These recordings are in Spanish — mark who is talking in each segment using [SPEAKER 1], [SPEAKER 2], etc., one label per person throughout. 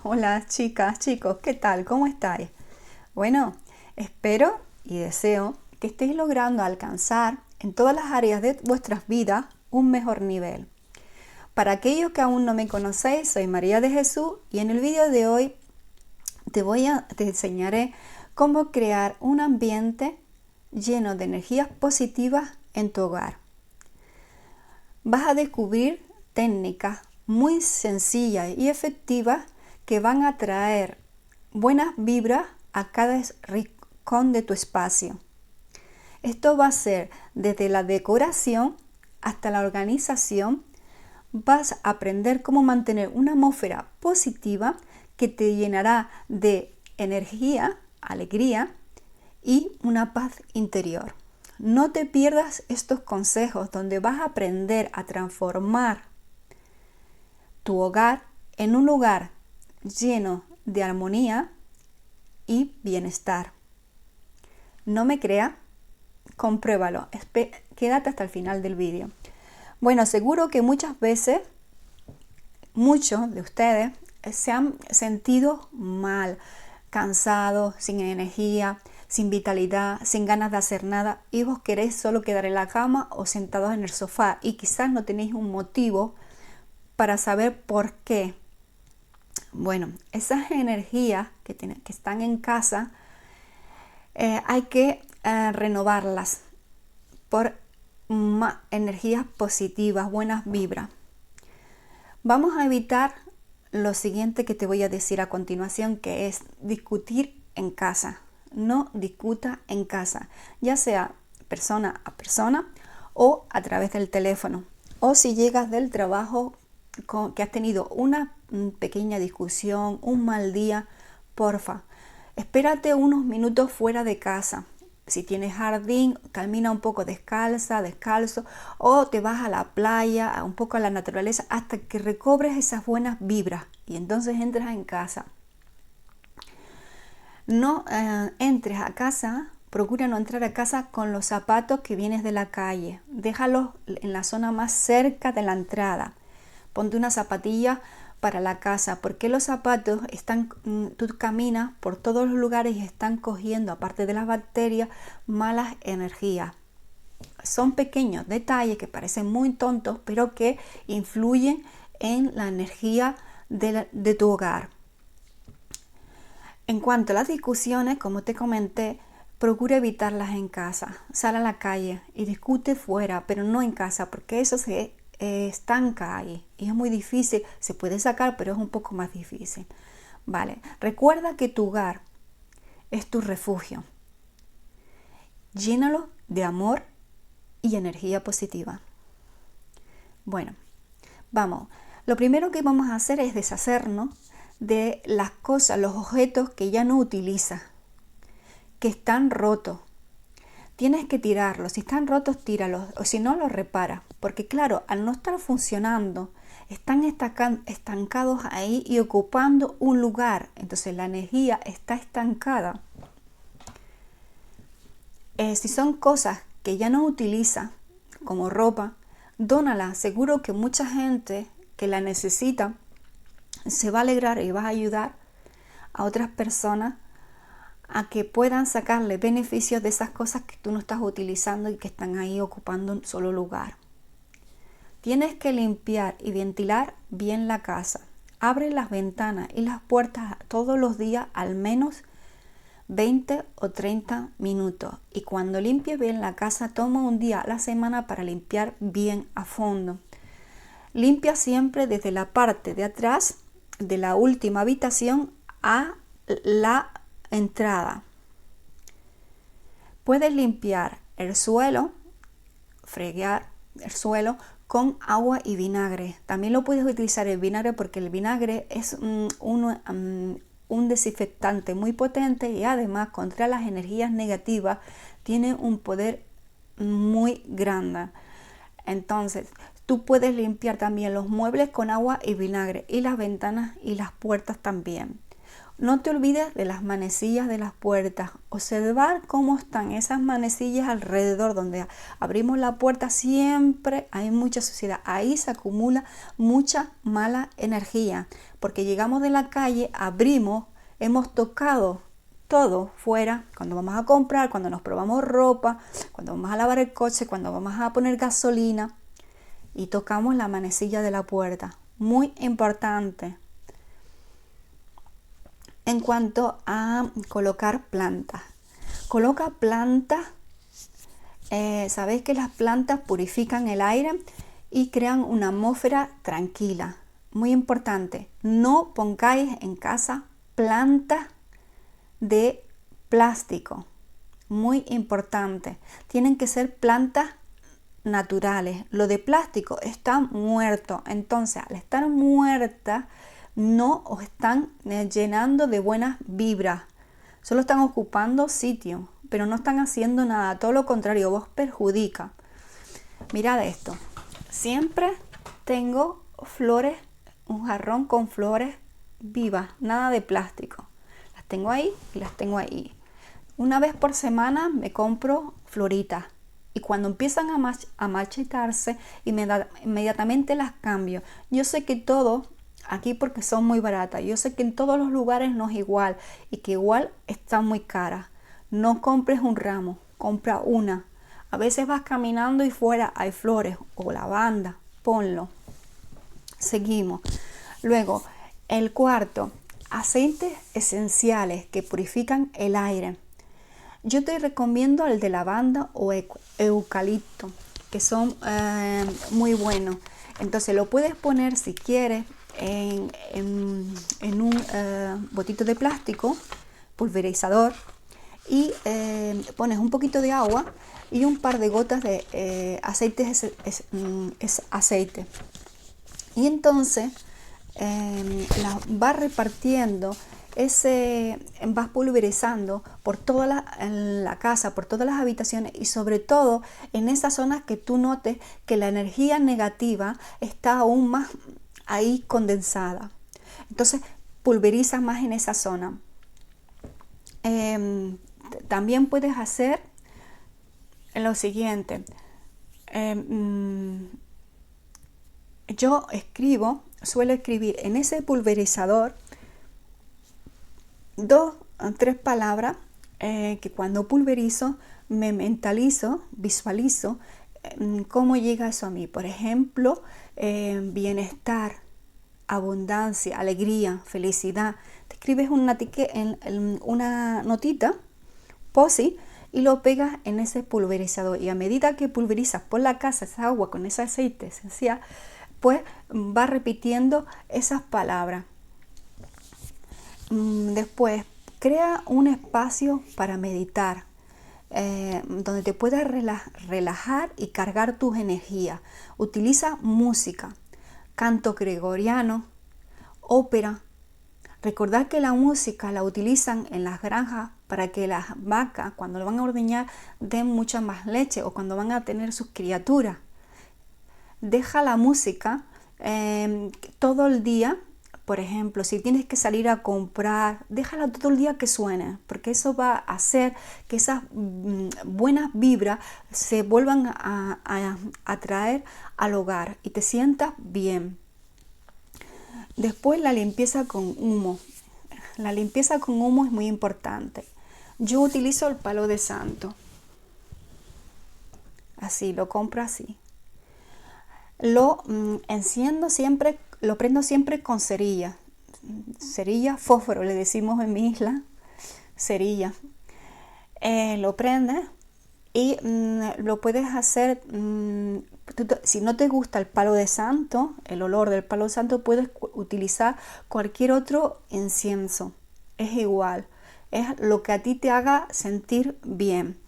[SPEAKER 1] Hola chicas, chicos, ¿qué tal? ¿Cómo estáis? Bueno, espero y deseo que estéis logrando alcanzar en todas las áreas de vuestras vidas un mejor nivel. Para aquellos que aún no me conocéis, soy María de Jesús y en el vídeo de hoy te enseñaré cómo crear un ambiente lleno de energías positivas en tu hogar. Vas a descubrir técnicas muy sencillas y efectivas que van a traer buenas vibras a cada rincón de tu espacio. Esto va a ser desde la decoración hasta la organización. Vas a aprender cómo mantener una atmósfera positiva que te llenará de energía, alegría y una paz interior. No te pierdas estos consejos donde vas a aprender a transformar tu hogar en un lugar lleno de armonía y bienestar. ¿No me creas? Compruébalo. Quédate hasta el final del vídeo. Bueno, seguro que muchas veces muchos de ustedes se han sentido mal, cansados, sin energía, sin vitalidad, sin ganas de hacer nada y vos queréis solo quedar en la cama o sentados en el sofá y quizás no tenéis un motivo para saber por qué. Bueno, esas energías que están en casa hay que renovarlas por más energías positivas, buenas vibras. Vamos a evitar lo siguiente que te voy a decir a continuación, que es discutir en casa. No discuta en casa, ya sea persona a persona o a través del teléfono. O si llegas del trabajo que has tenido una pequeña discusión, un mal día, porfa, espérate unos minutos fuera de casa. Si tienes jardín, camina un poco descalzo, o te vas a la playa, un poco a la naturaleza, hasta que recobres esas buenas vibras y entonces entras en casa. No entres a casa, procura no entrar a casa con los zapatos que vienes de la calle. Déjalos en la zona más cerca de la entrada. Ponte una zapatilla para la casa, porque los zapatos tú caminas por todos los lugares y están cogiendo, aparte de las bacterias, malas energías. Son pequeños detalles que parecen muy tontos, pero que influyen en la energía de tu hogar. En cuanto a las discusiones, como te comenté, procura evitarlas en casa. Sal a la calle y discute fuera, pero no en casa, porque eso se estanca ahí y es muy difícil. Se puede sacar, pero es un poco más difícil. Vale, recuerda que tu hogar es tu refugio. Llénalo de amor y energía positiva. Bueno, vamos. Lo primero que vamos a hacer es deshacernos de las cosas, los objetos que ya no utilizas, que están rotos. Tienes que tirarlos. Si están rotos, tíralos, o si no, los reparas. Porque claro, al no estar funcionando, están estancados ahí y ocupando un lugar. Entonces la energía está estancada. Si son cosas que ya no utilizas, como ropa, dónala. Seguro que mucha gente que la necesita se va a alegrar y vas a ayudar a otras personas a que puedan sacarle beneficios de esas cosas que tú no estás utilizando y que están ahí ocupando un solo lugar. Tienes que limpiar y ventilar bien la casa. Abre las ventanas y las puertas todos los días al menos 20 o 30 minutos. Y cuando limpies bien la casa, toma un día a la semana para limpiar bien a fondo. Limpia siempre desde la parte de atrás de la última habitación a la entrada. Puedes limpiar el suelo, fregar el suelo con agua y vinagre. También lo puedes utilizar el vinagre porque el vinagre es un desinfectante muy potente y además contra las energías negativas tiene un poder muy grande. Entonces, tú puedes limpiar también los muebles con agua y vinagre y las ventanas y las puertas también. No te olvides de las manecillas de las puertas. Observar cómo están esas manecillas alrededor donde abrimos la puerta. Siempre hay mucha suciedad. Ahí se acumula mucha mala energía. Porque llegamos de la calle, abrimos, hemos tocado todo fuera. Cuando vamos a comprar, cuando nos probamos ropa, cuando vamos a lavar el coche, cuando vamos a poner gasolina. Y tocamos la manecilla de la puerta. Muy importante. En cuanto a colocar plantas, coloca plantas. Sabéis que las plantas purifican el aire y crean una atmósfera tranquila. Muy importante, no pongáis en casa plantas de plástico. Muy importante, tienen que ser plantas naturales. Lo de plástico está muerto, entonces al estar muerta no os están llenando de buenas vibras, solo están ocupando sitio, pero no están haciendo nada, todo lo contrario, vos perjudica. Mirad esto, siempre tengo flores, un jarrón con flores vivas, nada de plástico, las tengo ahí y las tengo ahí. Una vez por semana me compro floritas y cuando empiezan a marchitarse inmediatamente las cambio. Yo sé que todo aquí, porque son muy baratas, yo sé que en todos los lugares no es igual y que igual están muy caras. No compres un ramo, compra una. A veces vas caminando y fuera hay flores o lavanda, ponlo. Seguimos. Luego, el cuarto, aceites esenciales que purifican el aire. Yo te recomiendo el de lavanda o eucalipto, que son muy buenos. Entonces lo puedes poner si quieres en un botito de plástico, pulverizador, y pones un poquito de agua y un par de gotas de aceite. Y entonces las vas repartiendo, vas pulverizando por toda la casa, por todas las habitaciones y sobre todo en esas zonas que tú notes que la energía negativa está aún más ahí condensada. Entonces pulveriza más en esa zona. También puedes hacer lo siguiente. Yo suelo escribir en ese pulverizador 2 o 3 palabras que cuando pulverizo me mentalizo, visualizo cómo llega eso a mí. Por ejemplo, bienestar, abundancia, alegría, felicidad. Te escribes una notita, posi, y lo pegas en ese pulverizador. Y a medida que pulverizas por la casa esa agua con ese aceite esencial, pues va repitiendo esas palabras. Después, crea un espacio para meditar, donde te puedas relajar y cargar tus energías. Utiliza música, canto gregoriano, ópera. Recordad que la música la utilizan en las granjas para que las vacas, cuando lo van a ordeñar, den mucha más leche, o cuando van a tener sus criaturas. Deja la música todo el día. Por ejemplo, si tienes que salir a comprar, déjala todo el día que suene, porque eso va a hacer que esas buenas vibras se vuelvan a traer al hogar y te sientas bien. Después, la limpieza con humo. La limpieza con humo es muy importante. Yo utilizo el palo de santo. Así, lo compro así. Lo enciendo siempre, lo prendo siempre con cerilla. Cerilla, fósforo, le decimos en mi isla. Cerilla. Lo prendes y lo puedes hacer. Si no te gusta el palo de santo, el olor del palo de santo, puedes utilizar cualquier otro incienso. Es igual. Es lo que a ti te haga sentir bien.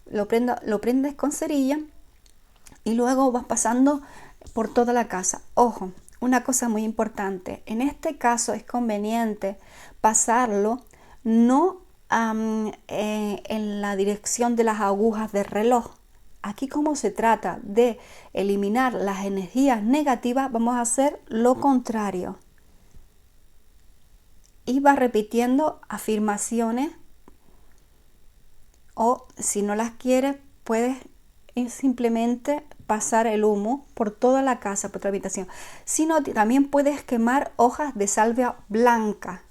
[SPEAKER 1] Lo prendes con cerilla y luego vas pasando por toda la casa. Ojo, una cosa muy importante. En este caso es conveniente pasarlo no en la dirección de las agujas del reloj. Aquí, como se trata de eliminar las energías negativas, vamos a hacer lo contrario. y vas repitiendo afirmaciones, o si no las quieres, puedes simplemente pasar el humo por toda la casa, por toda la habitación. Si no, también puedes quemar hojas de salvia blanca.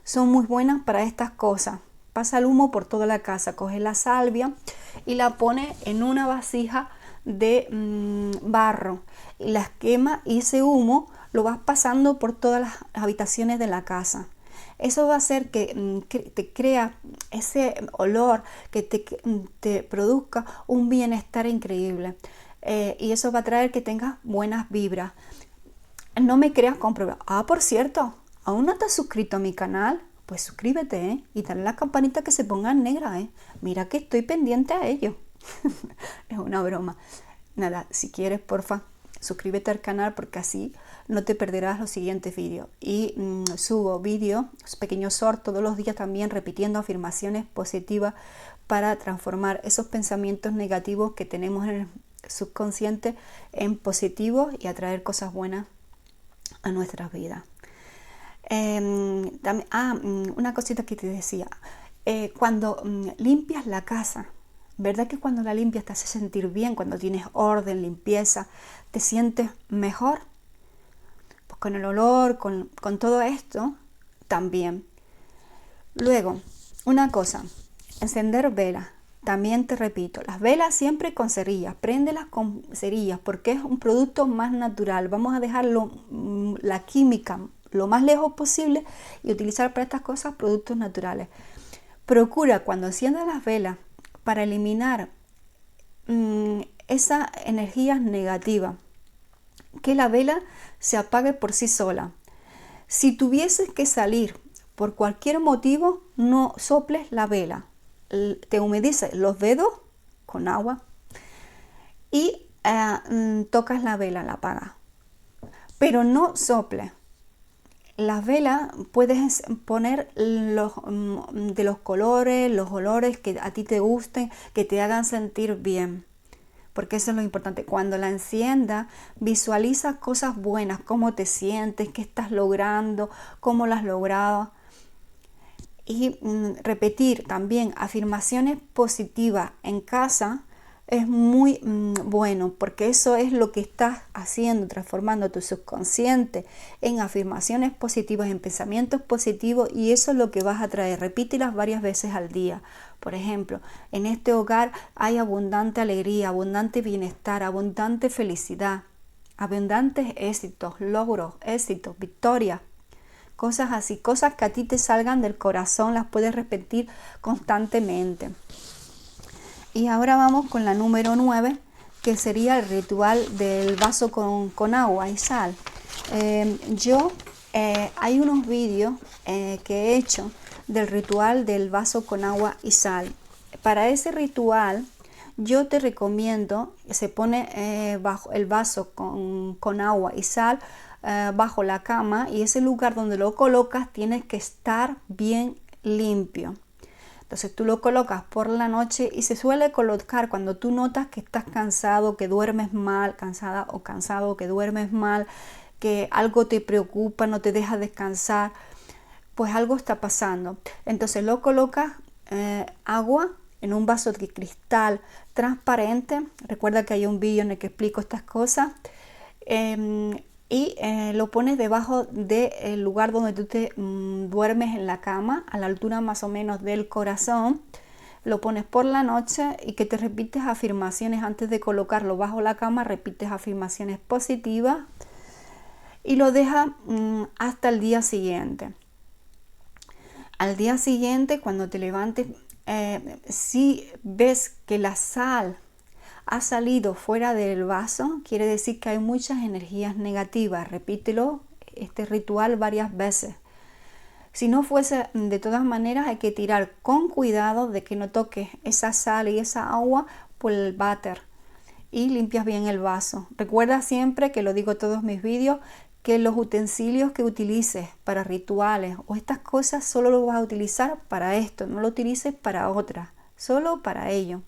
[SPEAKER 1] Son muy buenas para estas cosas. Pasa el humo por toda la casa, coges la salvia y la pones en una vasija de barro y las quema, y ese humo lo vas pasando por todas las habitaciones de la casa. Eso va a hacer que te crea ese olor, que te produzca un bienestar increíble, y eso va a traer que tengas buenas vibras. No me creas, comprueba. Por cierto, ¿aún no te has suscrito a mi canal? Pues suscríbete, y dale la campanita que se ponga en negra, Mira que estoy pendiente a ello. Es una broma. Nada, si quieres, porfa, suscríbete al canal, porque así no te perderás los siguientes vídeos. Y subo vídeos, pequeños shorts todos los días, también repitiendo afirmaciones positivas para transformar esos pensamientos negativos que tenemos en el subconsciente en positivos y atraer cosas buenas a nuestras vidas. Una cosita que te decía, cuando limpias la casa, ¿verdad que cuando la limpias te hace sentir bien? Cuando tienes orden, limpieza, te sientes mejor. Pues con el olor, con todo esto también. Luego, una cosa, encender velas. También te repito, las velas siempre con cerillas. Préndelas con cerillas porque es un producto más natural. Vamos a dejarlo, la química, lo más lejos posible, y utilizar para estas cosas productos naturales. Procura cuando enciendas las velas, para eliminar esas energías negativas, que la vela se apague por sí sola. Si tuvieses que salir por cualquier motivo, no soples la vela. Te humedeces los dedos con agua y tocas la vela, la apagas. Pero no soples. Las velas puedes poner de los colores, los olores que a ti te gusten, que te hagan sentir bien. Porque eso es lo importante. Cuando la enciendas, visualiza cosas buenas, cómo te sientes, qué estás logrando, cómo lo has logrado. Y repetir también afirmaciones positivas en casa es muy bueno, porque eso es lo que estás haciendo, transformando tu subconsciente en afirmaciones positivas, en pensamientos positivos, y eso es lo que vas a traer. Repítelas varias veces al día. Por ejemplo, en este hogar hay abundante alegría, abundante bienestar, abundante felicidad, abundantes éxitos, logros, éxitos, victorias. Cosas así, cosas que a ti te salgan del corazón, las puedes repetir constantemente. Y ahora vamos con la número 9, que sería el ritual del vaso con agua y sal. Hay unos vídeos que he hecho del ritual del vaso con agua y sal. Para ese ritual yo te recomiendo, se pone bajo el vaso con agua y sal, bajo la cama, y ese lugar donde lo colocas tienes que estar bien limpio. Entonces tú lo colocas por la noche, y se suele colocar cuando tú notas que estás cansado, que duermes mal, cansada o cansado, que duermes mal, que algo te preocupa, no te deja descansar, pues algo está pasando. Entonces lo colocas agua en un vaso de cristal transparente. Recuerda que hay un vídeo en el que explico estas cosas. Y lo pones debajo del lugar donde tú te duermes en la cama, a la altura más o menos del corazón. Lo pones por la noche, y que te repites afirmaciones antes de colocarlo bajo la cama. Repites afirmaciones positivas y lo dejas hasta el día siguiente. Al día siguiente, cuando te levantes, si ves que la sal ha salido fuera del vaso, quiere decir que hay muchas energías negativas. Repítelo, este ritual, varias veces. Si no fuese de todas maneras, hay que tirar con cuidado de que no toques esa sal y esa agua por el váter, y limpias bien el vaso. Recuerda siempre, que lo digo en todos mis vídeos, que los utensilios que utilices para rituales o estas cosas solo los vas a utilizar para esto, no lo utilices para otras, solo para ello.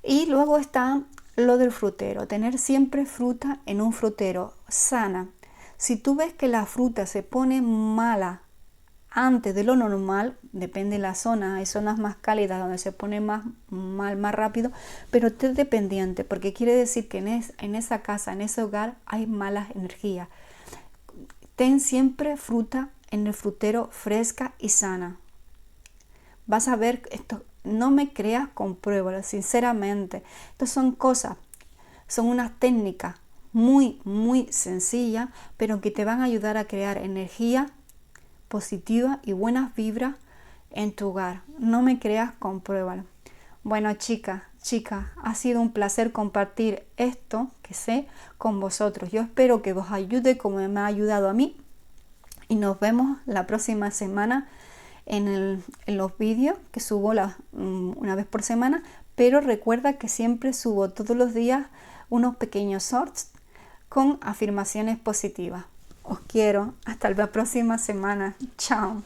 [SPEAKER 1] Y luego está lo del frutero, tener siempre fruta en un frutero sana. Si tú ves que la fruta se pone mala antes de lo normal, depende de la zona, hay zonas más cálidas donde se pone más mal más rápido, pero estés dependiente, porque quiere decir que en esa casa, en ese hogar hay malas energías. Ten siempre fruta en el frutero fresca y sana. Vas a ver esto, no me creas, compruébalo, sinceramente. Estas son cosas, son unas técnicas muy sencillas, pero que te van a ayudar a crear energía positiva y buenas vibras en tu hogar. No me creas, compruébalo. Bueno, chicas, ha sido un placer compartir esto que sé con vosotros. Yo espero que os ayude como me ha ayudado a mí, y nos vemos la próxima semana en los vídeos que subo una vez por semana, pero recuerda que siempre subo todos los días unos pequeños shorts con afirmaciones positivas. Os quiero, hasta la próxima semana. Chao.